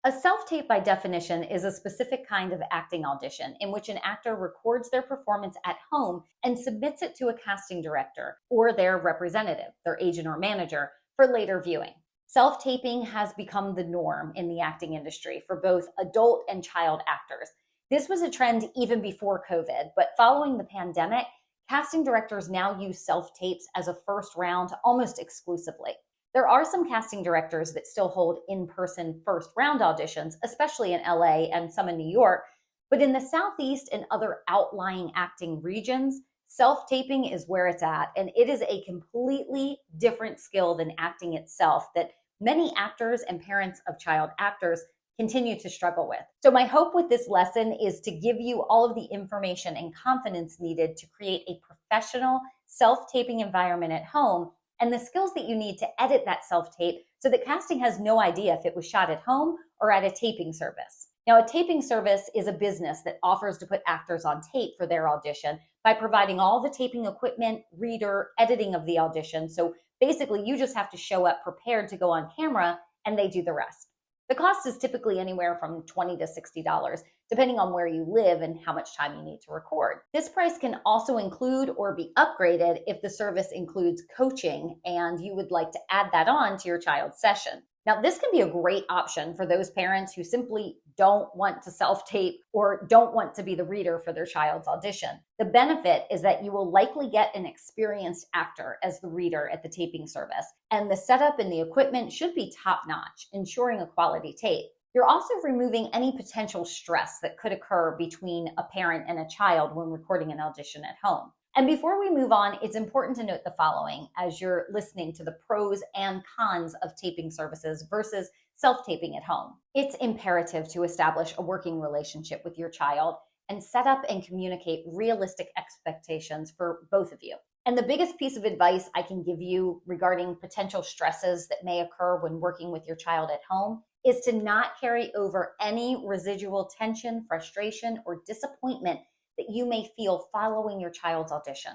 A self-tape, by definition, is a specific kind of acting audition in which an actor records their performance at home and submits it to a casting director or their representative, their agent or manager, for later viewing. Self-taping has become the norm in the acting industry for both adult and child actors. This was a trend even before COVID, but following the pandemic, casting directors now use self-tapes as a first round almost exclusively. There are some casting directors that still hold in-person first round auditions, especially in LA and some in New York, but in the Southeast and other outlying acting regions, self-taping is where it's at, and it is a completely different skill than acting itself that many actors and parents of child actors continue to struggle with. So my hope with this lesson is to give you all of the information and confidence needed to create a professional self-taping environment at home and the skills that you need to edit that self-tape so that casting has no idea if it was shot at home or at a taping service. Now, a taping service is a business that offers to put actors on tape for their audition by providing all the taping equipment, reader, editing of the audition. So basically, you just have to show up prepared to go on camera and they do the rest. The cost is typically anywhere from $20 to $60, depending on where you live and how much time you need to record. This price can also include or be upgraded if the service includes coaching and you would like to add that on to your child's session. Now, this can be a great option for those parents who simply don't want to self-tape or don't want to be the reader for their child's audition. The benefit is that you will likely get an experienced actor as the reader at the taping service, and the setup and the equipment should be top-notch, ensuring a quality tape. You're also removing any potential stress that could occur between a parent and a child when recording an audition at home. And before we move on, it's important to note the following as you're listening to the pros and cons of taping services versus self-taping at home. It's imperative to establish a working relationship with your child and set up and communicate realistic expectations for both of you. And the biggest piece of advice I can give you regarding potential stresses that may occur when working with your child at home is to not carry over any residual tension, frustration, or disappointment that you may feel following your child's audition.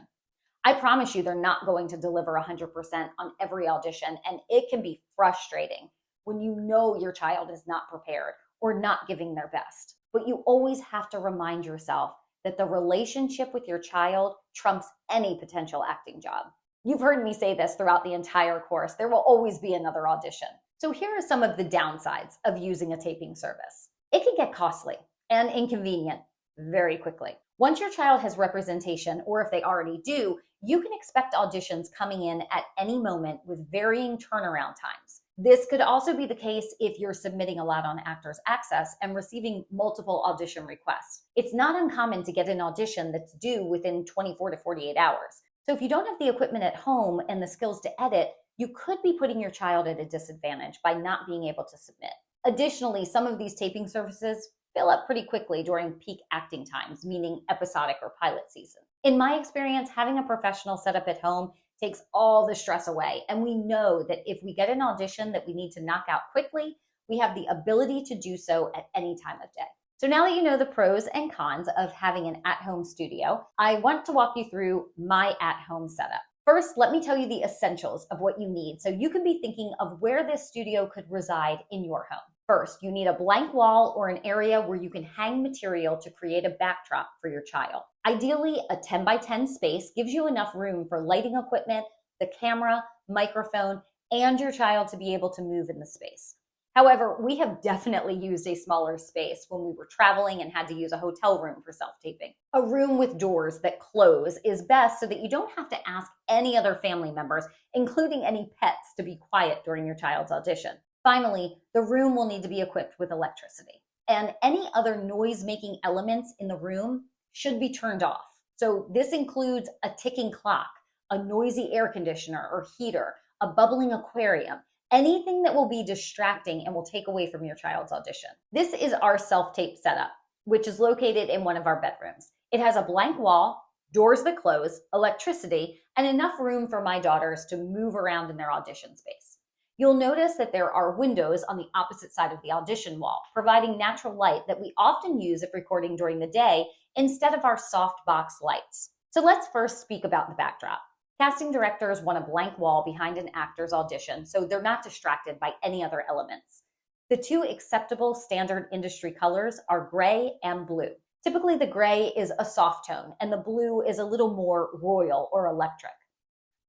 I promise you they're not going to deliver 100% on every audition, and it can be frustrating when you know your child is not prepared or not giving their best. But you always have to remind yourself that the relationship with your child trumps any potential acting job. You've heard me say this throughout the entire course. There will always be another audition. So here are some of the downsides of using a taping service. It can get costly and inconvenient very quickly. Once your child has representation, or if they already do, you can expect auditions coming in at any moment with varying turnaround times. This could also be the case if you're submitting a lot on Actors Access and receiving multiple audition requests. It's not uncommon to get an audition that's due within 24 to 48 hours. So if you don't have the equipment at home and the skills to edit, you could be putting your child at a disadvantage by not being able to submit. Additionally, some of these taping services fill up pretty quickly during peak acting times, meaning episodic or pilot season. In my experience, having a professional set up at home takes all the stress away. And we know that if we get an audition that we need to knock out quickly, we have the ability to do so at any time of day. So now that you know the pros and cons of having an at-home studio, I want to walk you through my at-home setup. First, let me tell you the essentials of what you need so you can be thinking of where this studio could reside in your home. First, you need a blank wall or an area where you can hang material to create a backdrop for your child. Ideally, a 10 by 10 space gives you enough room for lighting equipment, the camera, microphone, and your child to be able to move in the space. However, we have definitely used a smaller space when we were traveling and had to use a hotel room for self-taping. A room with doors that close is best so that you don't have to ask any other family members, including any pets, to be quiet during your child's audition. Finally, the room will need to be equipped with electricity, and any other noise-making elements in the room should be turned off. So this includes a ticking clock, a noisy air conditioner or heater, a bubbling aquarium, anything that will be distracting and will take away from your child's audition. This is our self-tape setup, which is located in one of our bedrooms. It has a blank wall, doors that close, electricity, and enough room for my daughters to move around in their audition space. You'll notice that there are windows on the opposite side of the audition wall, providing natural light that we often use if recording during the day instead of our soft box lights. So let's first speak about the backdrop. Casting directors want a blank wall behind an actor's audition so they're not distracted by any other elements. The two acceptable standard industry colors are gray and blue. Typically, the gray is a soft tone and the blue is a little more royal or electric.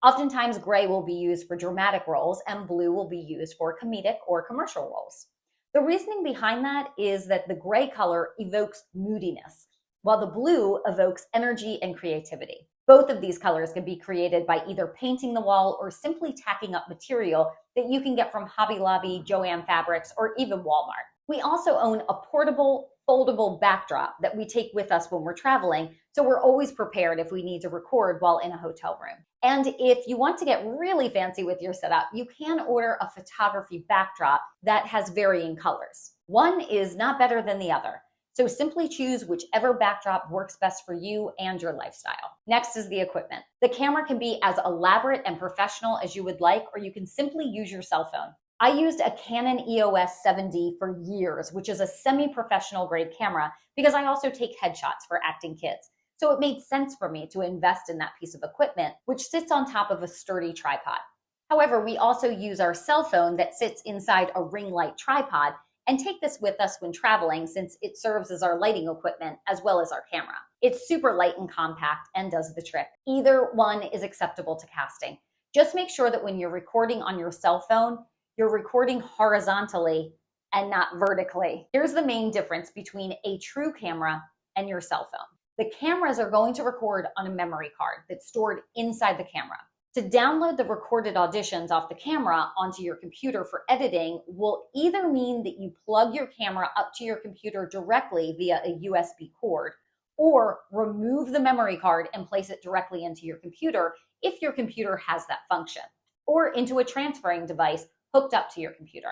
Oftentimes, gray will be used for dramatic roles and blue will be used for comedic or commercial roles. The reasoning behind that is that the gray color evokes moodiness, while the blue evokes energy and creativity. Both of these colors can be created by either painting the wall or simply tacking up material that you can get from Hobby Lobby, Joann Fabrics, or even Walmart. We also own a portable, foldable backdrop that we take with us when we're traveling, so we're always prepared if we need to record while in a hotel room. And if you want to get really fancy with your setup, you can order a photography backdrop that has varying colors. One is not better than the other, so simply choose whichever backdrop works best for you and your lifestyle. Next is the equipment. The camera can be as elaborate and professional as you would like, or you can simply use your cell phone. I used a Canon EOS 7D for years, which is a semi-professional grade camera, because I also take headshots for acting kids. So it made sense for me to invest in that piece of equipment, which sits on top of a sturdy tripod. However, we also use our cell phone that sits inside a ring light tripod and take this with us when traveling, since it serves as our lighting equipment as well as our camera. It's super light and compact and does the trick. Either one is acceptable to casting. Just make sure that when you're recording on your cell phone, you're recording horizontally and not vertically. Here's the main difference between a true camera and your cell phone. The cameras are going to record on a memory card that's stored inside the camera. To download the recorded auditions off the camera onto your computer for editing will either mean that you plug your camera up to your computer directly via a USB cord, or remove the memory card and place it directly into your computer if your computer has that function, or into a transferring device hooked up to your computer.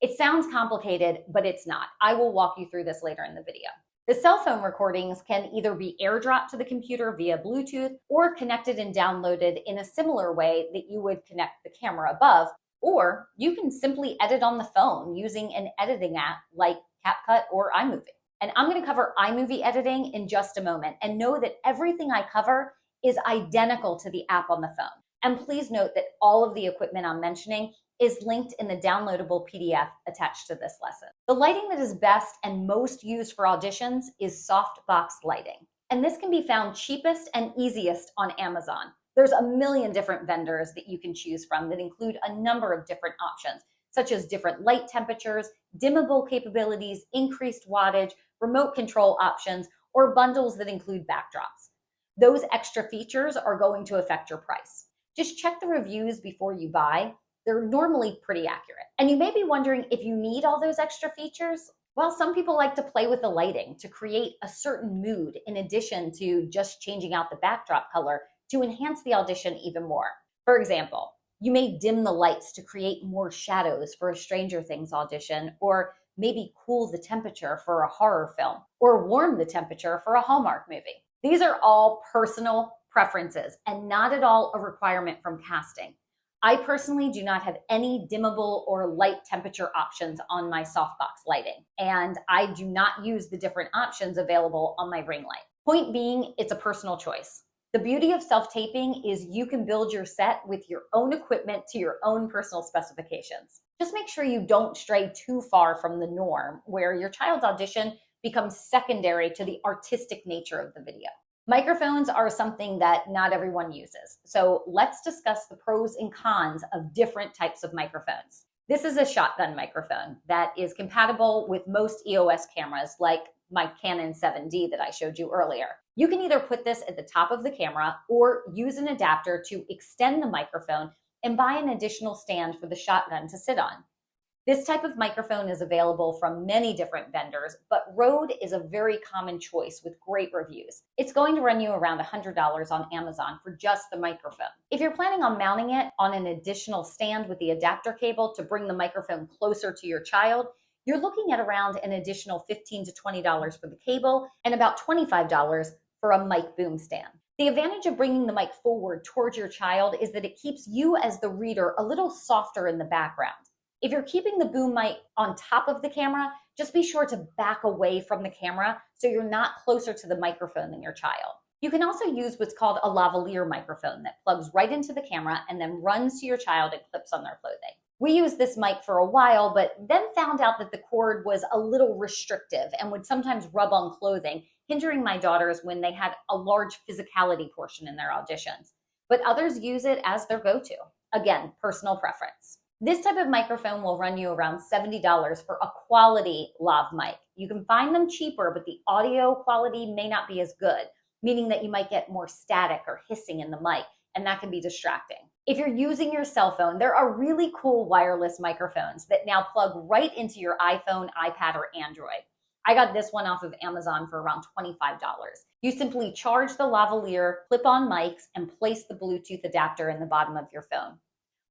It sounds complicated, but it's not. I will walk you through this later in the video. The cell phone recordings can either be airdropped to the computer via Bluetooth or connected and downloaded in a similar way that you would connect the camera above, or you can simply edit on the phone using an editing app like CapCut or iMovie. And I'm going to cover iMovie editing in just a moment, and know that everything I cover is identical to the app on the phone. And please note that all of the equipment I'm mentioning is linked in the downloadable PDF attached to this lesson. The lighting that is best and most used for auditions is softbox lighting. And this can be found cheapest and easiest on Amazon. There's a million different vendors that you can choose from that include a number of different options, such as different light temperatures, dimmable capabilities, increased wattage, remote control options, or bundles that include backdrops. Those extra features are going to affect your price. Just check the reviews before you buy. They're normally pretty accurate. And you may be wondering if you need all those extra features. Well, some people like to play with the lighting to create a certain mood in addition to just changing out the backdrop color to enhance the audition even more. For example, you may dim the lights to create more shadows for a Stranger Things audition, or maybe cool the temperature for a horror film, or warm the temperature for a Hallmark movie. These are all personal preferences and not at all a requirement from casting. I personally do not have any dimmable or light temperature options on my softbox lighting, and I do not use the different options available on my ring light. Point being, it's a personal choice. The beauty of self-taping is you can build your set with your own equipment to your own personal specifications. Just make sure you don't stray too far from the norm, where your child's audition becomes secondary to the artistic nature of the video. Microphones are something that not everyone uses, so let's discuss the pros and cons of different types of microphones. This is a shotgun microphone that is compatible with most EOS cameras, like my Canon 7D that I showed you earlier. You can either put this at the top of the camera or use an adapter to extend the microphone and buy an additional stand for the shotgun to sit on. This type of microphone is available from many different vendors, but Rode is a very common choice with great reviews. It's going to run you around $100 on Amazon for just the microphone. If you're planning on mounting it on an additional stand with the adapter cable to bring the microphone closer to your child, you're looking at around an additional $15 to $20 for the cable and about $25 for a mic boom stand. The advantage of bringing the mic forward towards your child is that it keeps you as the reader a little softer in the background. If you're keeping the boom mic on top of the camera, just be sure to back away from the camera so you're not closer to the microphone than your child. You can also use what's called a lavalier microphone that plugs right into the camera and then runs to your child and clips on their clothing. We used this mic for a while, but then found out that the cord was a little restrictive and would sometimes rub on clothing, hindering my daughters when they had a large physicality portion in their auditions. But others use it as their go-to. Again, personal preference. This type of microphone will run you around $70 for a quality lav mic. You can find them cheaper, but the audio quality may not be as good, meaning that you might get more static or hissing in the mic, and that can be distracting. If you're using your cell phone, there are really cool wireless microphones that now plug right into your iPhone, iPad, or Android. I got this one off of Amazon for around $25. You simply charge the lavalier clip-on mics and place the Bluetooth adapter in the bottom of your phone.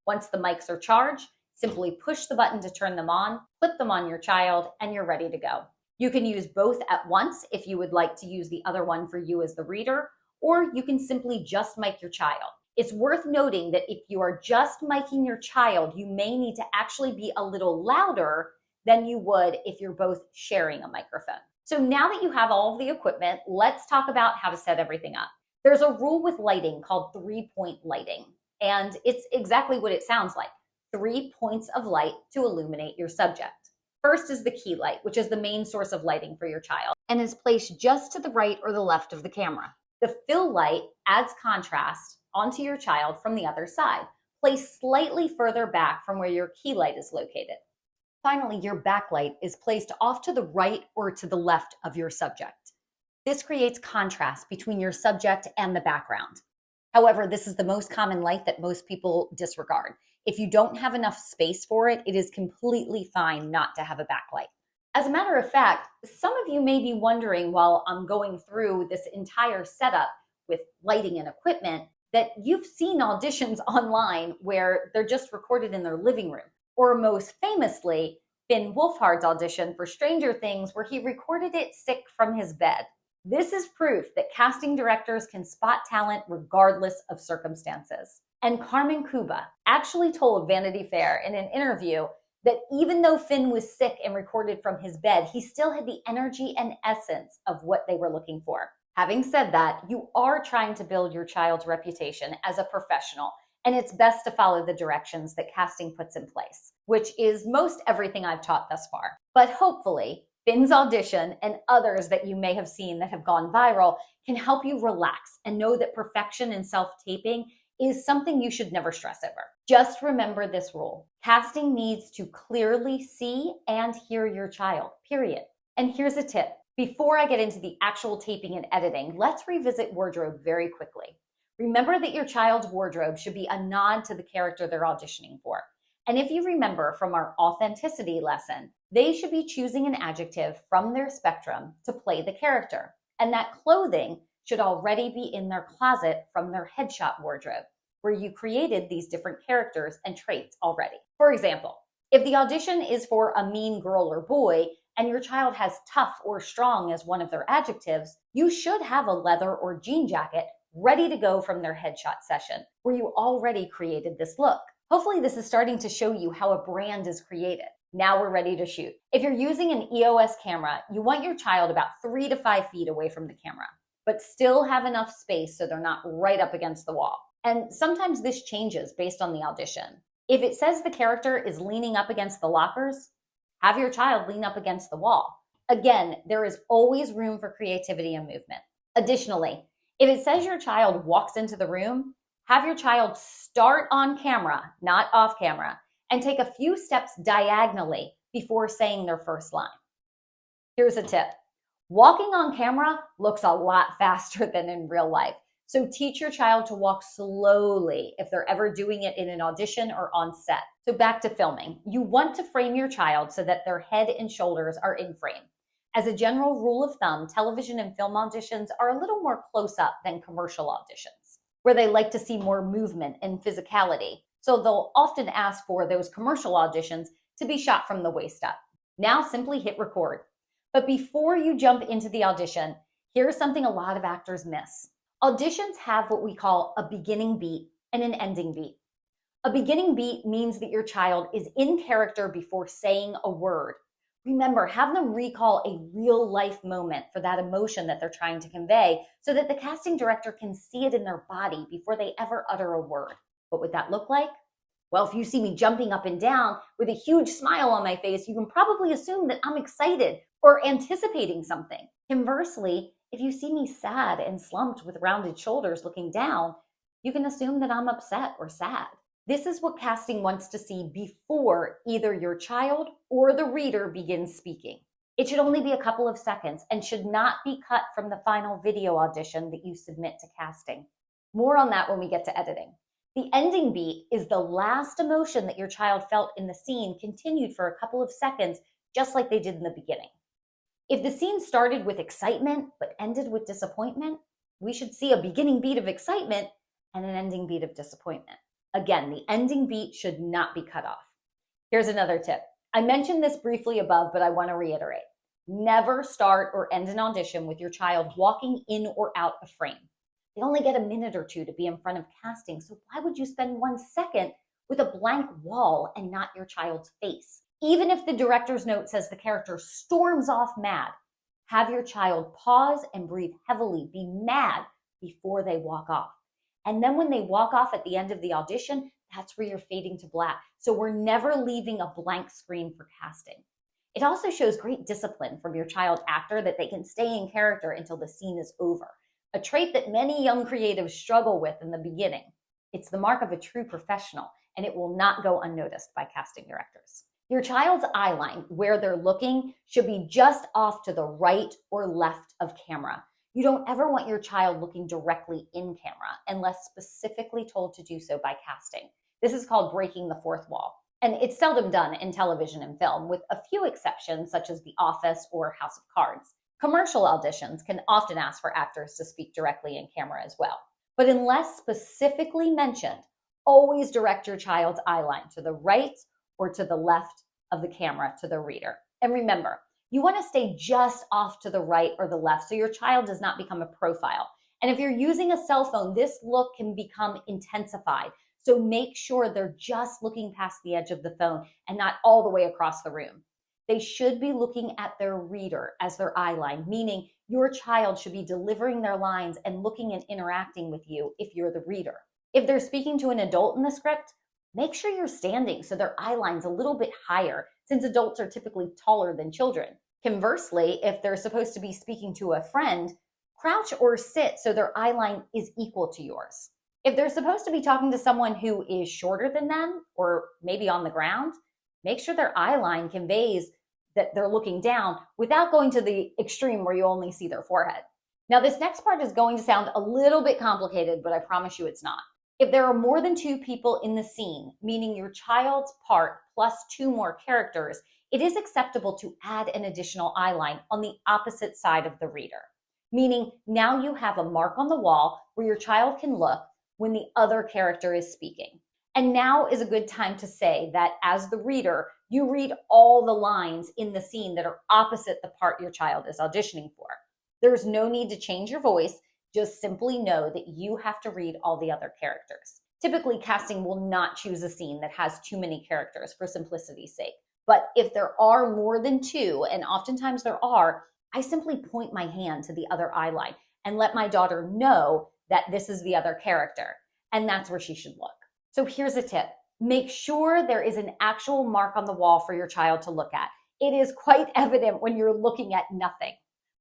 Once the mics are charged, simply push the button to turn them on, clip them on your child, and you're ready to go. You can use both at once if you would like to use the other one for you as the reader, or you can simply just mic your child. It's worth noting that if you are just miking your child, you may need to actually be a little louder than you would if you're both sharing a microphone. So now that you have all of the equipment, let's talk about how to set everything up. There's a rule with lighting called 3-point lighting, and it's exactly what it sounds like. 3 points of light to illuminate your subject. First is the key light, which is the main source of lighting for your child and is placed just to the right or the left of the camera. The fill light adds contrast onto your child from the other side, placed slightly further back from where your key light is located. Finally, your backlight is placed off to the right or to the left of your subject. This creates contrast between your subject and the background. However, this is the most common light that most people disregard. If you don't have enough space for it, it is completely fine not to have a backlight. As a matter of fact, some of you may be wondering while I'm going through this entire setup with lighting and equipment that you've seen auditions online where they're just recorded in their living room. Or most famously, Finn Wolfhard's audition for Stranger Things where he recorded it sick from his bed. This is proof that casting directors can spot talent regardless of circumstances. And Carmen Cuba actually told Vanity Fair in an interview that even though Finn was sick and recorded from his bed, he still had the energy and essence of what they were looking for. Having said that, you are trying to build your child's reputation as a professional, and it's best to follow the directions that casting puts in place, which is most everything I've taught thus far. But hopefully, Finn's audition and others that you may have seen that have gone viral can help you relax and know that perfection in self-taping is something you should never stress over. Just remember this rule. Casting needs to clearly see and hear your child, period. And here's a tip. Before I get into the actual taping and editing, let's revisit wardrobe very quickly. Remember that your child's wardrobe should be a nod to the character they're auditioning for. And if you remember from our authenticity lesson, they should be choosing an adjective from their spectrum to play the character. And that clothing should already be in their closet from their headshot wardrobe, where you created these different characters and traits already. For example, if the audition is for a mean girl or boy, and your child has tough or strong as one of their adjectives, you should have a leather or jean jacket ready to go from their headshot session, where you already created this look. Hopefully this is starting to show you how a brand is created. Now we're ready to shoot. If you're using an EOS camera, you want your child about 3 to 5 feet away from the camera, but still have enough space so they're not right up against the wall. And sometimes this changes based on the audition. If it says the character is leaning up against the lockers, have your child lean up against the wall. Again, there is always room for creativity and movement. Additionally, if it says your child walks into the room, have your child start on camera, not off camera, and take a few steps diagonally before saying their first line. Here's a tip. Walking on camera looks a lot faster than in real life. So teach your child to walk slowly if they're ever doing it in an audition or on set. So back to filming. You want to frame your child so that their head and shoulders are in frame. As a general rule of thumb, television and film auditions are a little more close up than commercial auditions, where they like to see more movement and physicality. So they'll often ask for those commercial auditions to be shot from the waist up. Now simply hit record. But before you jump into the audition, here's something a lot of actors miss. Auditions have what we call a beginning beat and an ending beat. A beginning beat means that your child is in character before saying a word. Remember, have them recall a real life moment for that emotion that they're trying to convey so that the casting director can see it in their body before they ever utter a word. What would that look like? Well, if you see me jumping up and down with a huge smile on my face, you can probably assume that I'm excited or anticipating something. Conversely, if you see me sad and slumped with rounded shoulders looking down, you can assume that I'm upset or sad. This is what casting wants to see before either your child or the reader begins speaking. It should only be a couple of seconds and should not be cut from the final video audition that you submit to casting. More on that when we get to editing. The ending beat is the last emotion that your child felt in the scene continued for a couple of seconds, just like they did in the beginning. If the scene started with excitement but ended with disappointment, we should see a beginning beat of excitement and an ending beat of disappointment. Again, the ending beat should not be cut off. Here's another tip. I mentioned this briefly above, but I want to reiterate. Never start or end an audition with your child walking in or out of frame. They only get a minute or two to be in front of casting, so why would you spend 1 second with a blank wall and not your child's face? Even if the director's note says the character storms off mad, have your child pause and breathe heavily, be mad before they walk off. And then when they walk off at the end of the audition, that's where you're fading to black. So we're never leaving a blank screen for casting. It also shows great discipline from your child actor that they can stay in character until the scene is over, a trait that many young creatives struggle with in the beginning. It's the mark of a true professional, and it will not go unnoticed by casting directors. Your child's eye line, where they're looking, should be just off to the right or left of camera. You don't ever want your child looking directly in camera unless specifically told to do so by casting. This is called breaking the fourth wall. And it's seldom done in television and film, with a few exceptions such as The Office or House of Cards. Commercial auditions can often ask for actors to speak directly in camera as well. But unless specifically mentioned, always direct your child's eye line to the right or to the left of the camera to the reader. And remember, you want to stay just off to the right or the left so your child does not become a profile. And if you're using a cell phone, this look can become intensified. So make sure they're just looking past the edge of the phone and not all the way across the room. They should be looking at their reader as their eye line, meaning your child should be delivering their lines and looking and interacting with you if you're the reader. If they're speaking to an adult in the script, make sure you're standing so their eye line's a little bit higher, since adults are typically taller than children. Conversely, if they're supposed to be speaking to a friend, crouch or sit so their eye line is equal to yours. If they're supposed to be talking to someone who is shorter than them or maybe on the ground, make sure their eye line conveys that they're looking down without going to the extreme where you only see their forehead. Now, this next part is going to sound a little bit complicated, but I promise you it's not. If there are more than 2 people in the scene, meaning your child's part plus 2 more characters, it is acceptable to add an additional eye line on the opposite side of the reader, meaning now you have a mark on the wall where your child can look when the other character is speaking. And now is a good time to say that as the reader, you read all the lines in the scene that are opposite the part your child is auditioning for. There's no need to change your voice. Just simply know that you have to read all the other characters. Typically, casting will not choose a scene that has too many characters for simplicity's sake. But if there are more than 2, and oftentimes there are, I simply point my hand to the other eye line and let my daughter know that this is the other character, and that's where she should look. So here's a tip. Make sure there is an actual mark on the wall for your child to look at. It is quite evident when you're looking at nothing.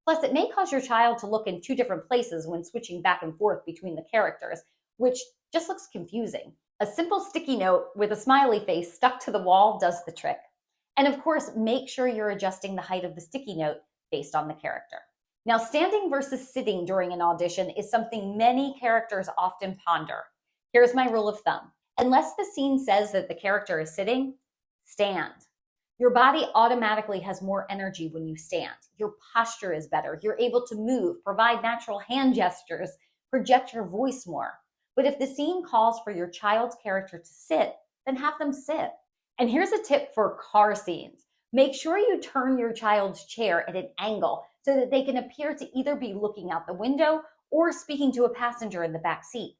Plus, it may cause your child to look in 2 different places when switching back and forth between the characters, which just looks confusing. A simple sticky note with a smiley face stuck to the wall does the trick. And of course, make sure you're adjusting the height of the sticky note based on the character. Now, standing versus sitting during an audition is something many characters often ponder. Here's my rule of thumb. Unless the scene says that the character is sitting, stand. Your body automatically has more energy when you stand. Your posture is better. You're able to move, provide natural hand gestures, project your voice more. But if the scene calls for your child's character to sit, then have them sit. And here's a tip for car scenes. Make sure you turn your child's chair at an angle so that they can appear to either be looking out the window or speaking to a passenger in the back seat.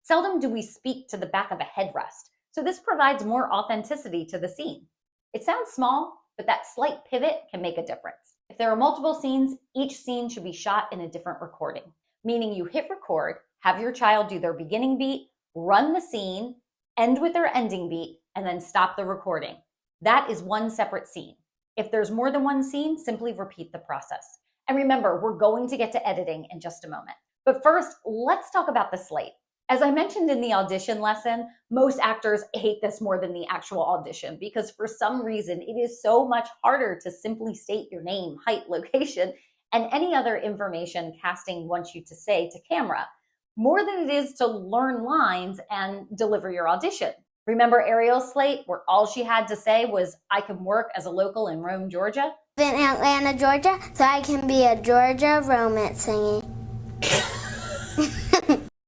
Seldom do we speak to the back of a headrest, so this provides more authenticity to the scene. It sounds small, but that slight pivot can make a difference. If there are multiple scenes, each scene should be shot in a different recording, meaning you hit record, have your child do their beginning beat, run the scene, end with their ending beat, and then stop the recording. That is one separate scene. If there's more than one scene, simply repeat the process. And remember, we're going to get to editing in just a moment. But first, let's talk about the slate. As I mentioned in the audition lesson, most actors hate this more than the actual audition because for some reason, it is so much harder to simply state your name, height, location, and any other information casting wants you to say to camera, more than it is to learn lines and deliver your audition. Remember Ariel's slate where all she had to say was, I can work as a local in Rome, Georgia? In Atlanta, Georgia, so I can be a Georgia romance singing.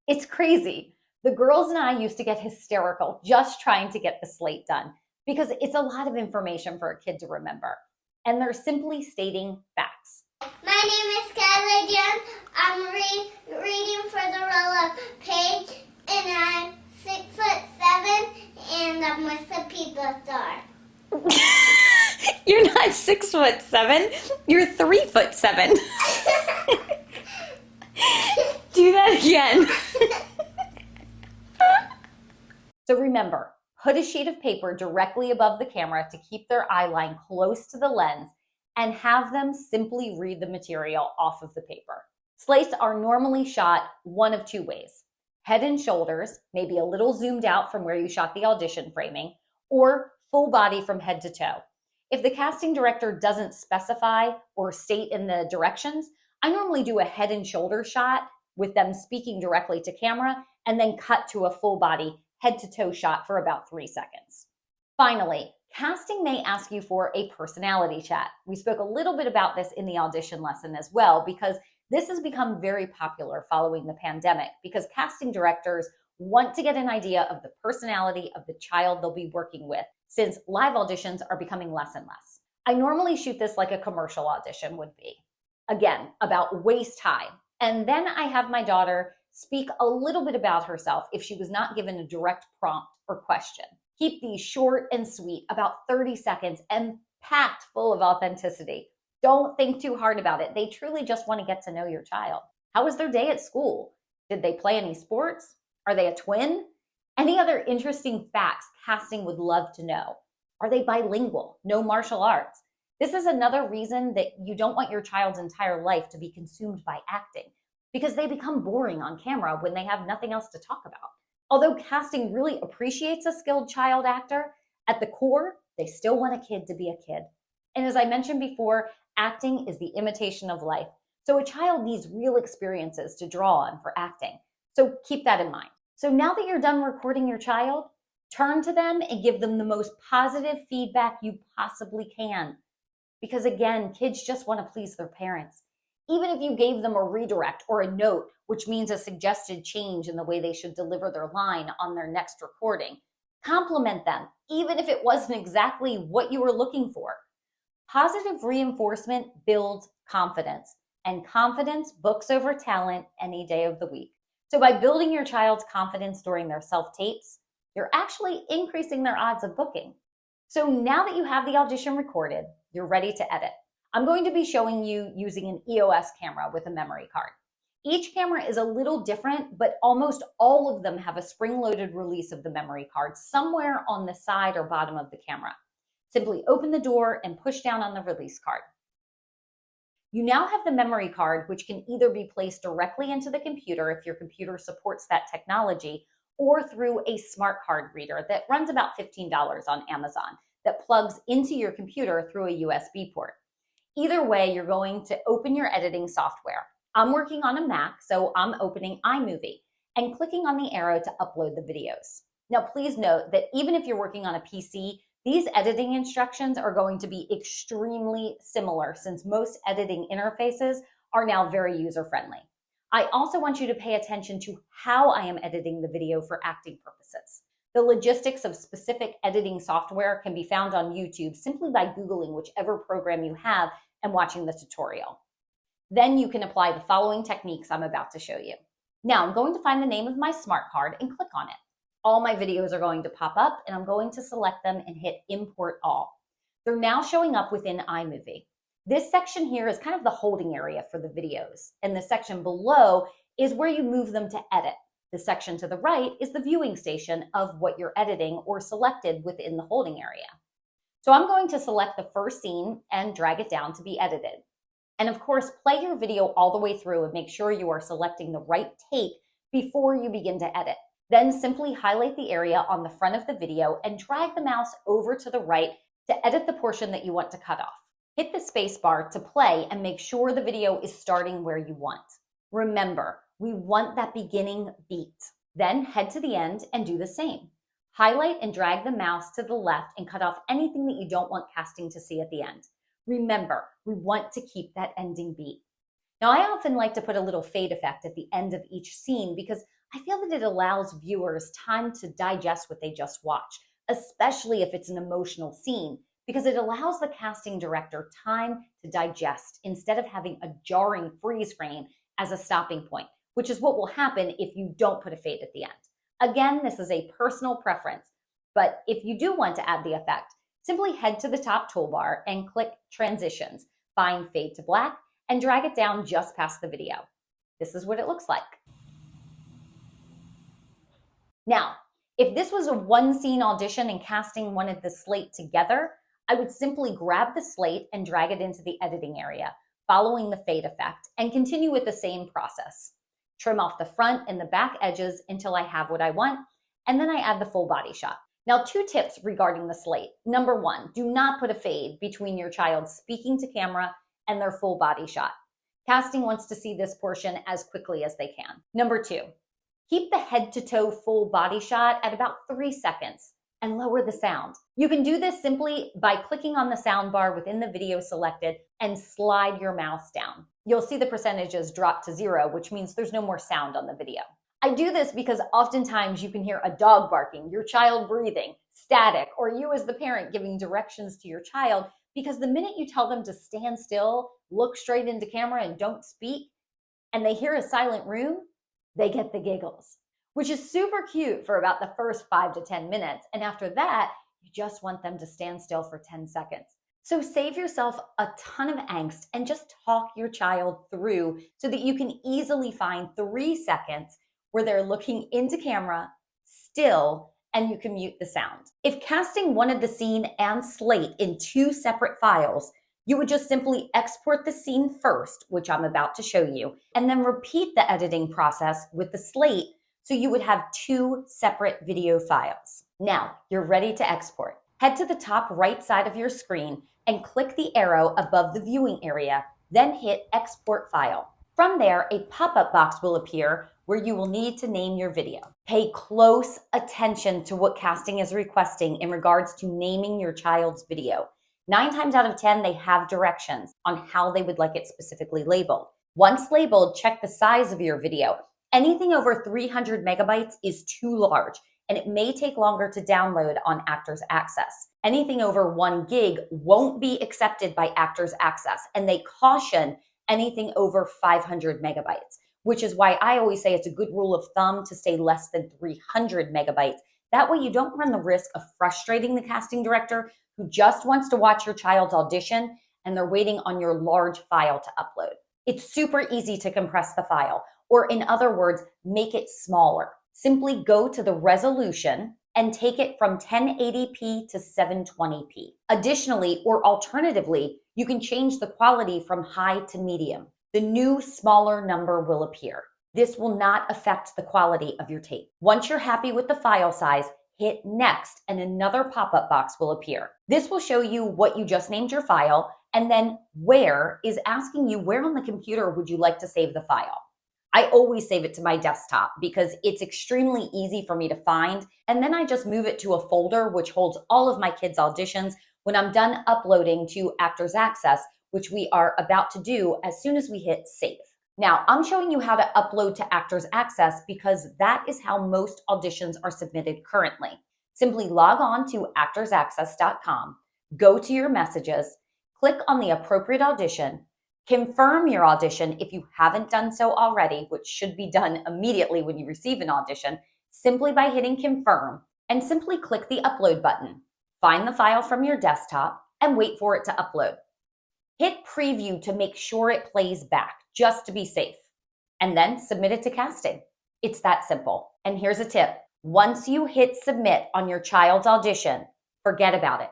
It's crazy. The girls and I used to get hysterical just trying to get the slate done because it's a lot of information for a kid to remember. And they're simply stating facts. My name is Skylar Jones. I'm reading for the roll-up page, and I'm 6'7", and I'm with the Pizza Star. You're not 6'7". You're 3'7". Do that again. So remember, put a sheet of paper directly above the camera to keep their eye line close to the lens and have them simply read the material off of the paper. Slates are normally shot one of two ways. Head and shoulders, maybe a little zoomed out from where you shot the audition framing, or full body from head to toe. If the casting director doesn't specify or state in the directions, I normally do a head and shoulder shot with them speaking directly to camera and then cut to a full body head to toe shot for about 3 seconds. Finally, casting may ask you for a personality chat. We spoke a little bit about this in the audition lesson as well because this has become very popular following the pandemic because casting directors want to get an idea of the personality of the child they'll be working with since live auditions are becoming less and less. I normally shoot this like a commercial audition would be. Again, about waist high. And then I have my daughter speak a little bit about herself if she was not given a direct prompt or question. Keep these short and sweet, about 30 seconds and packed full of authenticity. Don't think too hard about it. They truly just want to get to know your child. How was their day at school? Did they play any sports? Are they a twin? Any other interesting facts casting would love to know? Are they bilingual? No martial arts? This is another reason that you don't want your child's entire life to be consumed by acting because they become boring on camera when they have nothing else to talk about. Although casting really appreciates a skilled child actor, at the core, they still want a kid to be a kid. And as I mentioned before, acting is the imitation of life. So a child needs real experiences to draw on for acting. So keep that in mind. So now that you're done recording your child, turn to them and give them the most positive feedback you possibly can. Because again, kids just want to please their parents. Even if you gave them a redirect or a note, which means a suggested change in the way they should deliver their line on their next recording, compliment them, even if it wasn't exactly what you were looking for. Positive reinforcement builds confidence, and confidence books over talent any day of the week. So by building your child's confidence during their self-tapes, you're actually increasing their odds of booking. So now that you have the audition recorded, you're ready to edit. I'm going to be showing you using an EOS camera with a memory card. Each camera is a little different, but almost all of them have a spring-loaded release of the memory card somewhere on the side or bottom of the camera. Simply open the door and push down on the release card. You now have the memory card, which can either be placed directly into the computer if your computer supports that technology, or through a smart card reader that runs about $15 on Amazon that plugs into your computer through a USB port. Either way, you're going to open your editing software. I'm working on a Mac, so I'm opening iMovie and clicking on the arrow to upload the videos. Now, please note that even if you're working on a PC, these editing instructions are going to be extremely similar since most editing interfaces are now very user-friendly. I also want you to pay attention to how I am editing the video for acting purposes. The logistics of specific editing software can be found on YouTube simply by Googling whichever program you have and watching the tutorial. Then you can apply the following techniques I'm about to show you. Now I'm going to find the name of my smart card and click on it. All my videos are going to pop up and I'm going to select them and hit Import All. They're now showing up within iMovie. This section here is kind of the holding area for the videos, and the section below is where you move them to edit. The section to the right is the viewing station of what you're editing or selected within the holding area. So I'm going to select the first scene and drag it down to be edited. And of course, play your video all the way through and make sure you are selecting the right take before you begin to edit. Then simply highlight the area on the front of the video and drag the mouse over to the right to edit the portion that you want to cut off. Hit the space bar to play and make sure the video is starting where you want. Remember, we want that beginning beat. Then head to the end and do the same. Highlight and drag the mouse to the left and cut off anything that you don't want casting to see at the end. Remember, we want to keep that ending beat. Now, I often like to put a little fade effect at the end of each scene because I feel that it allows viewers time to digest what they just watched, especially if it's an emotional scene, because it allows the casting director time to digest instead of having a jarring freeze frame as a stopping point, which is what will happen if you don't put a fade at the end. Again, this is a personal preference, but if you do want to add the effect, simply head to the top toolbar and click Transitions, find Fade to Black, and drag it down just past the video. This is what it looks like. Now, if this was a one-scene audition and casting wanted the slate together, I would simply grab the slate and drag it into the editing area, following the fade effect, and continue with the same process. Trim off the front and the back edges until I have what I want, and then I add the full body shot. Now, 2 tips regarding the slate. Number 1, do not put a fade between your child speaking to camera and their full body shot. Casting wants to see this portion as quickly as they can. Number 2, keep the head to toe full body shot at about 3 seconds and lower the sound. You can do this simply by clicking on the sound bar within the video selected and slide your mouse down. You'll see the percentages drop to 0, which means there's no more sound on the video. I do this because oftentimes you can hear a dog barking, your child breathing, static, or you as the parent giving directions to your child, because the minute you tell them to stand still, look straight into camera and don't speak, and they hear a silent room, they get the giggles, which is super cute for about the first 5 to 10 minutes. And after that, you just want them to stand still for 10 seconds. So save yourself a ton of angst and just talk your child through so that you can easily find 3 seconds where they're looking into camera, still, and you can mute the sound. If casting wanted the scene and slate in 2 separate files, you would just simply export the scene first, which I'm about to show you, and then repeat the editing process with the slate so you would have 2 separate video files. Now, you're ready to export. Head to the top right side of your screen and click the arrow above the viewing area, then hit Export File. From there, a pop-up box will appear where you will need to name your video. Pay close attention to what casting is requesting in regards to naming your child's video. 9 times out of 10, they have directions on how they would like it specifically labeled. Once labeled, check the size of your video. Anything over 300 megabytes is too large, and it may take longer to download on Actors Access. Anything over 1 gig won't be accepted by Actors Access, and they caution anything over 500 megabytes, which is why I always say it's a good rule of thumb to stay less than 300 megabytes. That way you don't run the risk of frustrating the casting director who just wants to watch your child's audition and they're waiting on your large file to upload. It's super easy to compress the file, or in other words, make it smaller. Simply go to the resolution and take it from 1080p to 720p. Additionally, or alternatively, you can change the quality from high to medium. The new smaller number will appear. This will not affect the quality of your tape. Once you're happy with the file size, hit Next and another pop-up box will appear. This will show you what you just named your file, and then Where is asking you where on the computer would you like to save the file. I always save it to my desktop because it's extremely easy for me to find, and then I just move it to a folder which holds all of my kids' auditions when I'm done uploading to Actors Access, which we are about to do as soon as we hit Save. Now, I'm showing you how to upload to Actors Access because that is how most auditions are submitted currently. Simply log on to actorsaccess.com, go to your messages, click on the appropriate audition, confirm your audition if you haven't done so already, which should be done immediately when you receive an audition, simply by hitting confirm, and simply click the upload button. Find the file from your desktop and wait for it to upload. Hit preview to make sure it plays back, just to be safe, and then submit it to casting. It's that simple. And here's a tip. Once you hit submit on your child's audition, forget about it.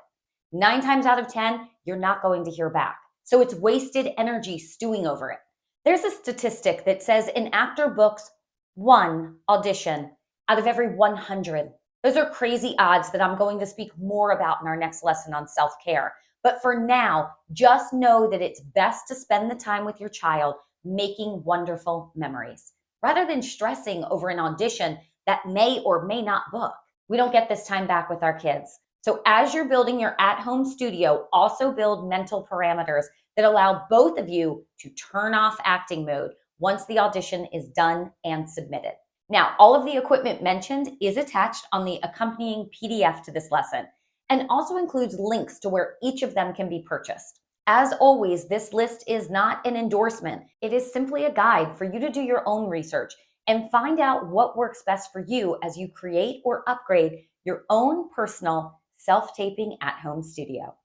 9 times out of 10, you're not going to hear back. So it's wasted energy stewing over it. There's a statistic that says an actor books 1 audition out of every 100. Those are crazy odds that I'm going to speak more about in our next lesson on self-care. But for now, just know that it's best to spend the time with your child making wonderful memories, rather than stressing over an audition that may or may not book. We don't get this time back with our kids. So as you're building your at-home studio, also build mental parameters that allow both of you to turn off acting mode once the audition is done and submitted. Now, all of the equipment mentioned is attached on the accompanying PDF to this lesson and also includes links to where each of them can be purchased. As always, this list is not an endorsement. It is simply a guide for you to do your own research and find out what works best for you as you create or upgrade your own personal self-taping at-home studio.